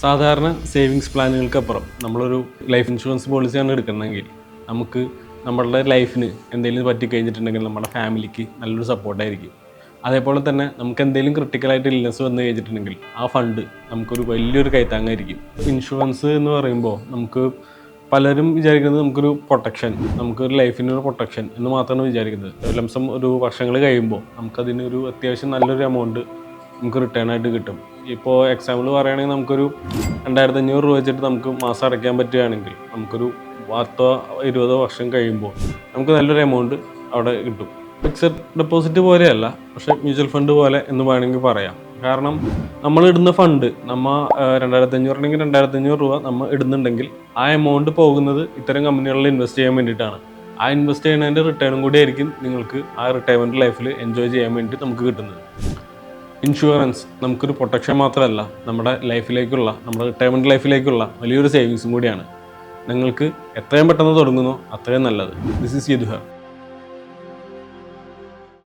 സാധാരണ സേവിങ്സ് പ്ലാനുകൾക്കപ്പുറം നമ്മളൊരു life insurance പോളിസിയാണ് എടുക്കുന്നതെങ്കിൽ നമുക്ക് നമ്മളുടെ ലൈഫിന് എന്തെങ്കിലും പറ്റിക്കഴിഞ്ഞിട്ടുണ്ടെങ്കിൽ നമ്മുടെ ഫാമിലിക്ക് നല്ലൊരു സപ്പോർട്ടായിരിക്കും. അതേപോലെ തന്നെ നമുക്ക് എന്തെങ്കിലും ക്രിട്ടിക്കലായിട്ട് ഇൽനെസ് വന്നു കഴിഞ്ഞിട്ടുണ്ടെങ്കിൽ ആ ഫണ്ട് നമുക്കൊരു വലിയൊരു കൈത്താങ്ങായിരിക്കും. ഇൻഷുറൻസ് എന്ന് പറയുമ്പോൾ നമുക്ക് പലരും വിചാരിക്കുന്നത് നമുക്കൊരു പ്രൊട്ടക്ഷൻ, നമുക്കൊരു ലൈഫിനൊരു പ്രൊട്ടക്ഷൻ എന്ന് മാത്രമാണ് വിചാരിക്കുന്നത്. ലംസം ഒരു വർഷങ്ങൾ കഴിയുമ്പോൾ നമുക്കതിനൊരു അത്യാവശ്യം നല്ലൊരു എമൗണ്ട് നമുക്ക് റിട്ടേൺ ആയിട്ട് കിട്ടും. ഇപ്പോൾ എക്സാമ്പിൾ പറയുകയാണെങ്കിൽ നമുക്കൊരു 2500 രൂപ വെച്ചിട്ട് നമുക്ക് മാസം അടയ്ക്കാൻ പറ്റുകയാണെങ്കിൽ നമുക്കൊരു 10-20 വർഷം കഴിയുമ്പോൾ നമുക്ക് നല്ലൊരു എമൗണ്ട് അവിടെ കിട്ടും. ഫിക്സഡ് ഡെപ്പോസിറ്റ് പോലെയല്ല, പക്ഷേ മ്യൂച്വൽ ഫണ്ട് പോലെ എന്ന് വേണമെങ്കിൽ പറയാം. കാരണം നമ്മൾ ഇടുന്ന ഫണ്ട് 2500 ആണെങ്കിൽ 2500 രൂപ നമ്മൾ ഇടുന്നുണ്ടെങ്കിൽ ആ എമൗണ്ട് പോകുന്നത് ഇത്തരം കമ്പനികളിൽ ഇൻവെസ്റ്റ് ചെയ്യാൻ വേണ്ടിയിട്ടാണ്. ആ ഇൻവെസ്റ്റ് ചെയ്യുന്നതിൻ്റെ റിട്ടേണും കൂടി ആയിരിക്കും നിങ്ങൾക്ക് ആ റിട്ടയർമെൻറ്റ് ലൈഫിൽ എൻജോയ് ചെയ്യാൻ വേണ്ടി നമുക്ക് കിട്ടുന്നത്. ഇൻഷുറൻസ് നമുക്കൊരു പ്രൊട്ടക്ഷൻ മാത്രമല്ല, നമ്മുടെ റിട്ടയർമെൻറ്റ് ലൈഫിലേക്കുള്ള വലിയൊരു സേവിങ്സും കൂടിയാണ്. നിങ്ങൾക്ക് എത്രയും പെട്ടെന്ന് തുടങ്ങുന്നോ അത്രയും നല്ലത്. This is യദുഹ.